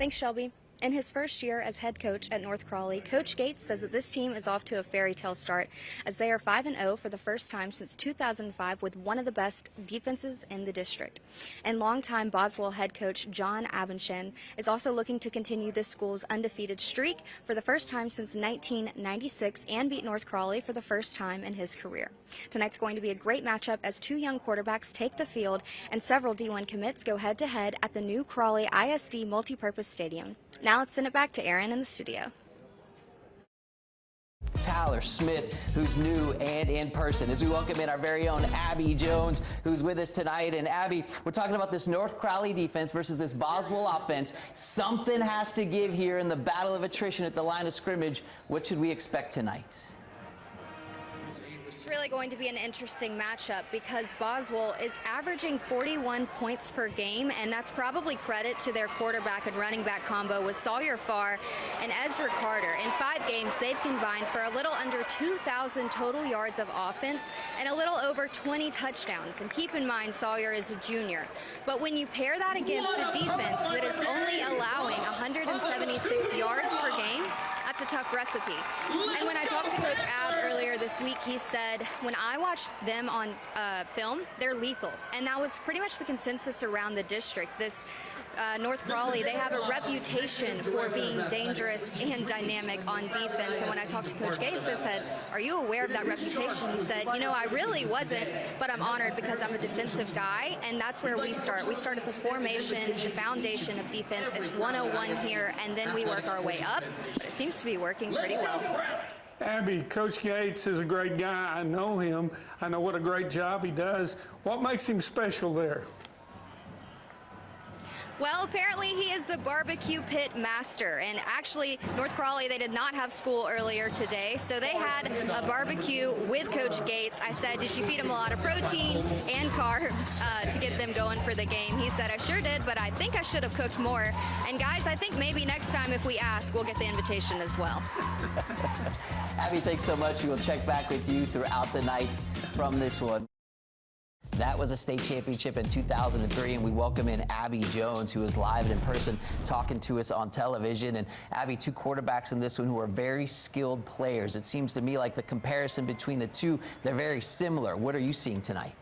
Thanks, Shelby. In his first year as head coach at North Crowley, Coach Gates says that this team is off to a fairy tale start as they are 5-0 for the first time since 2005 with one of the best defenses in the district. And longtime Boswell head coach John Abenshin is also looking to continue this school's undefeated streak for the first time since 1996 and beat North Crowley for the first time in his career. Tonight's going to be a great matchup as two young quarterbacks take the field and several D1 commits go head-to-head at the new Crowley ISD Multipurpose Stadium. Now let's send it back to Aaron in the studio. Tyler Smith, who's new and in person, as we welcome in our very own Abby Jones, who's with us tonight. And Abby, we're talking about this North Crowley defense versus this Boswell offense. Something has to give here in the battle of attrition at the line of scrimmage. What should we expect tonight? It's really going to be an interesting matchup because Boswell is averaging 41 points per game, and that's probably credit to their quarterback and running back combo with Sawyer Farr and Ezra Carter. In 5 games, they've combined for a little under 2,000 total yards of offense and a little over 20 touchdowns. And keep in mind, Sawyer is a junior. But when you pair that against a defense that is only allowing 176 yards per game, that's a tough recipe. And when I talked to Coach Ab earlier this week, he said, when I watched them on film, they're lethal. And that was pretty much the consensus around the district. This North Crowley, they have a reputation for being dangerous and dynamic on defense. And when I talked to Coach Gates, I said, are you aware of that reputation? He said, you know, I really wasn't, but I'm honored because I'm a defensive guy, and that's where we start. We start at the formation, the foundation of defense. It's 101 here, and then we work our way up. But it seems to be working pretty well. Abby, Coach Gates is a great guy. I know him. I know what a great job he does. What makes him special there? Well, apparently he is the barbecue pit master. And actually, North Crowley, they did not have school earlier today, so they had a barbecue with Coach Gates. I said, did you feed him a lot of protein and carbs to get them going for the game? He said, I sure did, but I think I should have cooked more. And guys, I think maybe next time if we ask, we'll get the invitation as well. Abby, thanks so much. We will check back with you throughout the night from this one. That was a state championship in 2003, and we welcome in Abby Jones, who is live and in person talking to us on television. And Abby, 2 quarterbacks in this one who are very skilled players. It seems to me like the comparison between the two, they're very similar. What are you seeing tonight?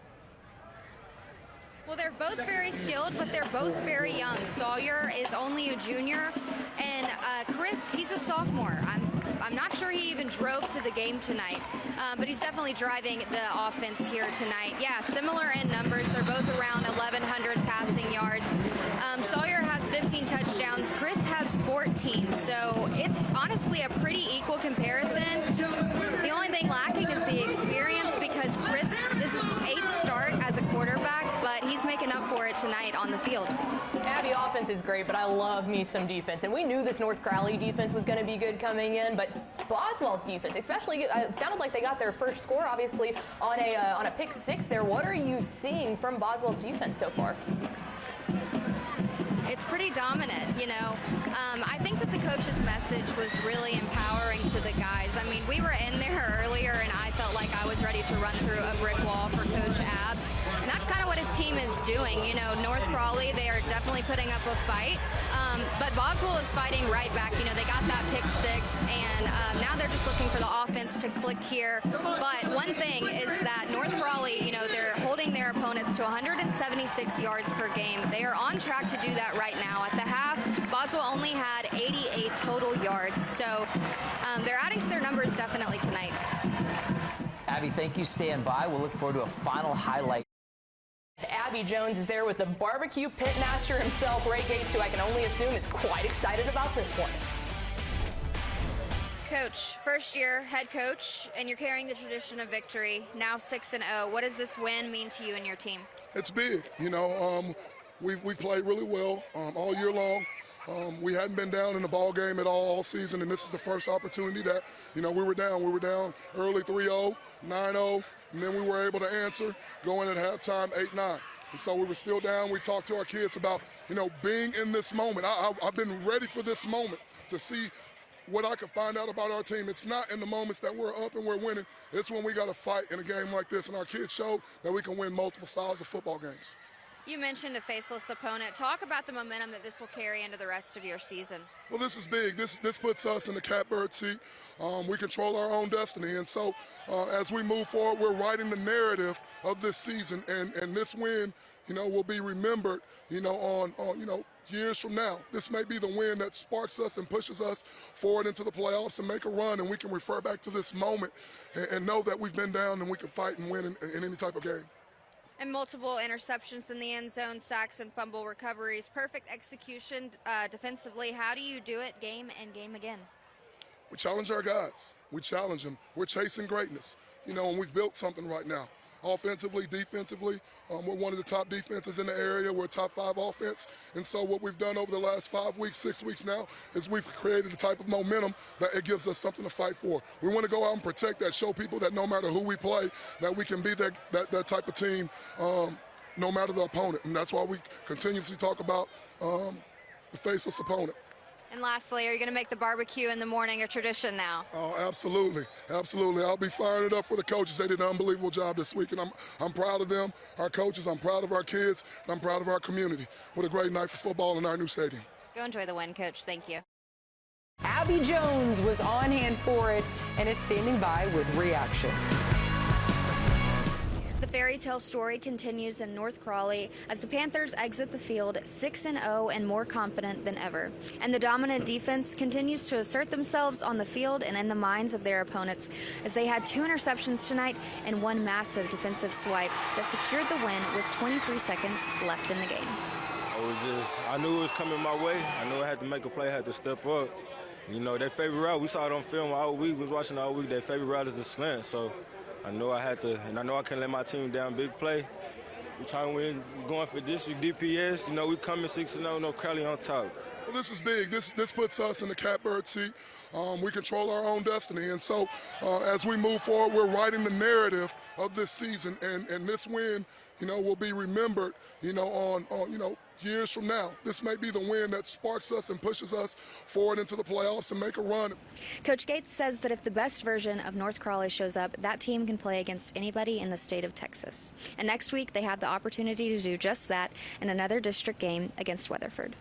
Well, they're both very skilled, but they're both very young. Sawyer is only a junior, and Chris, he's a sophomore. I'm not sure he even drove to the game tonight, but he's definitely driving the offense here tonight. Yeah, similar in numbers. They're both around 1,100 passing yards. Sawyer has 15 touchdowns. Chris has 14, so it's honestly a pretty equal comparison. The only thing lacking is the experience because Chris, this is his 8th start as a quarterback, but he's making up for it tonight on the field. Abby offense is great, but I love me some defense. And we knew this North Crowley defense was going to be good coming in, but Boswell's defense, especially, it sounded like they got their first score, obviously, on a pick 6 there. What are you seeing from Boswell's defense so far? It's pretty dominant, you know. I think that the coach's message was really empowering to the guys. I mean, we were in there earlier, and I felt like I was ready to run through a brick wall for Coach Ab. And that's kind of what his team is doing. You know, North Crowley, they are definitely putting up a fight. But Boswell is fighting right back. You know, they got that pick 6, and now they're just looking for the offense to click here. But one thing is that North Crowley, you know, they're holding their opponents to 176 yards per game. They are on track to do that right now. At the half, Boswell only had 88 total yards. So they're adding to their numbers definitely tonight. Abby, thank you. Stand by. We'll look forward to a final highlight. Abby Jones is there with the barbecue pit master himself, Ray Gates, who I can only assume is quite excited about this one. Coach, first year head coach, and you're carrying the tradition of victory, now 6-0. What does this win mean to you and your team? It's big. You know, we've played really well all year long. We hadn't been down in the ball game at all season, and this is the first opportunity that, you know, we were down. We were down early 3-0, 9-0, and then we were able to answer, going at halftime 8-9. And so we were still down. We talked to our kids about, you know, being in this moment. I've been ready for this moment to see what I could find out about our team. It's not in the moments that we're up and we're winning. It's when we got to fight in a game like this, and our kids showed that we can win multiple styles of football games. You mentioned a faceless opponent. Talk about the momentum that this will carry into the rest of your season. Well, this is big. This puts us in the catbird seat. We control our own destiny. And so as we move forward, we're writing the narrative of this season. And this win, will be remembered, on years from now. This may be the win that sparks us and pushes us forward into the playoffs and make a run, and we can refer back to this moment and know that we've been down and we can fight and win in any type of game. And multiple interceptions in the end zone, sacks and fumble recoveries, perfect execution defensively. How do you do it game and game again? We challenge our guys. We challenge them. We're chasing greatness, and we've built something right now. Offensively, defensively, we're one of the top defenses in the area. We're a top 5 offense. And so what we've done over the last 5 weeks, 6 weeks now, is we've created a type of momentum that it gives us something to fight for. We want to go out and protect that, show people that no matter who we play, that we can be that type of team no matter the opponent. And that's why we continuously talk about the faceless opponent. And lastly, are you going to make the barbecue in the morning a tradition now? Oh, absolutely. Absolutely. I'll be firing it up for the coaches. They did an unbelievable job this week, and I'm proud of them, our coaches. I'm proud of our kids, and I'm proud of our community. What a great night for football in our new stadium. Go enjoy the win, Coach. Thank you. Abby Jones was on hand for it and is standing by with reaction. The fairy tale story continues in North Crowley as the Panthers exit the field 6-0 and more confident than ever. And the dominant defense continues to assert themselves on the field and in the minds of their opponents as they had 2 interceptions tonight and 1 massive defensive swipe that secured the win with 23 seconds left in the game. I knew it was coming my way. I knew I had to make a play, I had to step up. Their favorite route, we saw it on film all week, was watching all week, their favorite route is a slant. So I know I had to, and I know I couldn't let my team down. Big play. We trying to win, going for district DPS. We coming 6-0, no Crowley on top. Well, this is big. This puts us in the catbird seat. We control our own destiny. And so as we move forward, we're writing the narrative of this season. And this win, will be remembered, on years from now. This may be the win that sparks us and pushes us forward into the playoffs and make a run. Coach Gates says that if the best version of North Crowley shows up, that team can play against anybody in the state of Texas. And next week, they have the opportunity to do just that in another district game against Weatherford.